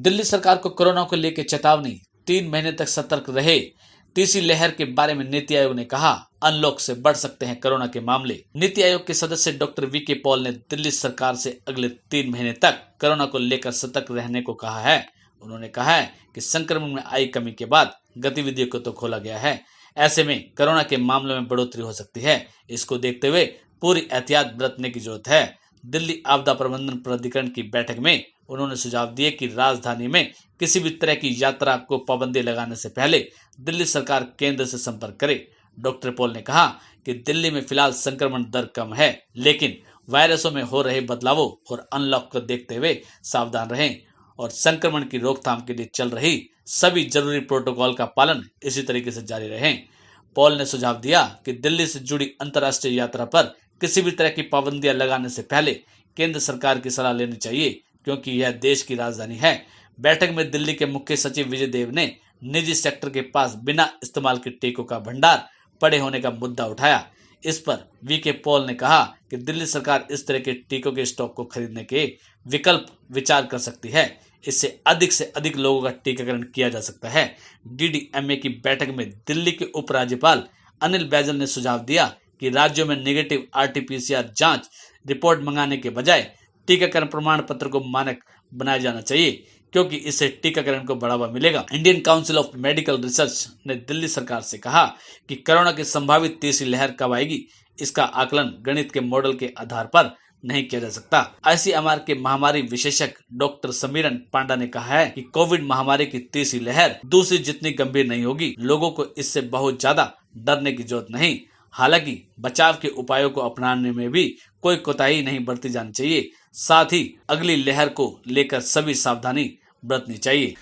दिल्ली सरकार को कोरोना को लेकर चेतावनी, 3 महीने तक सतर्क रहे। तीसरी लहर के बारे में नीति आयोग ने कहा, अनलॉक से बढ़ सकते हैं कोरोना के मामले। नीति आयोग के सदस्य डॉक्टर वीके पॉल ने दिल्ली सरकार से अगले 3 महीने तक कोरोना को लेकर सतर्क रहने को कहा है। उन्होंने कहा है कि संक्रमण में आई कमी के बाद गतिविधियों को तो खोला गया है, ऐसे में कोरोना के मामलों में बढ़ोतरी हो सकती है। इसको देखते हुए पूरी एहतियात बरतने की जरूरत है। दिल्ली आपदा प्रबंधन प्राधिकरण की बैठक में उन्होंने सुझाव दिए कि राजधानी में किसी भी तरह की यात्रा को पाबंदी लगाने से पहले दिल्ली सरकार केंद्र से संपर्क करे। डॉक्टर पॉल ने कहा कि दिल्ली में फिलहाल संक्रमण दर कम है, लेकिन वायरसों में हो रहे बदलावों और अनलॉक को देखते हुए सावधान रहें और संक्रमण की रोकथाम के लिए चल रही सभी जरूरी प्रोटोकॉल का पालन इसी तरीके से जारी रहे। पॉल ने सुझाव दिया कि दिल्ली से जुड़ी अंतर्राष्ट्रीय यात्रा पर किसी भी तरह की पाबंदियां लगाने से पहले केंद्र सरकार की सलाह लेनी चाहिए, क्योंकि यह देश की राजधानी है। बैठक में दिल्ली के मुख्य सचिव विजय देव ने निजी सेक्टर के पास बिना इस्तेमाल के टीकों का भंडार पड़े होने का मुद्दा उठाया। इस पर वीके पॉल ने कहा कि दिल्ली सरकार इस तरह के टीकों के स्टॉक को खरीदने के विकल्प विचार कर सकती है। इससे अधिक लोगों का टीकाकरण किया जा सकता है। डीडीएमए की बैठक में दिल्ली के उपराज्यपाल अनिल बैजल ने सुझाव दिया कि राज्यों में नेगेटिव आरटीपीसीआर जांच रिपोर्ट मंगाने के बजाय टीकाकरण प्रमाण पत्र को मानक बनाया जाना चाहिए, क्योंकि इससे टीकाकरण को बढ़ावा मिलेगा। Indian council of medical research ने दिल्ली सरकार से कहा कि कोरोना की संभावित तीसरी लहर कब आएगी, इसका आकलन गणित के मॉडल के आधार पर नहीं किया जा सकता। आईसीएमआर के महामारी विशेषज्ञ डॉक्टर समीरन पांडा ने कहा है कि कोविड महामारी की तीसरी लहर दूसरी जितनी गंभीर नहीं होगी। लोगों को इससे बहुत ज्यादा डरने की जरूरत नहीं। हालांकि बचाव के उपायों को अपनाने में भी कोई कोताही नहीं बरती जानी चाहिए। साथ ही अगली लहर को लेकर सभी सावधानी बरतनी चाहिए।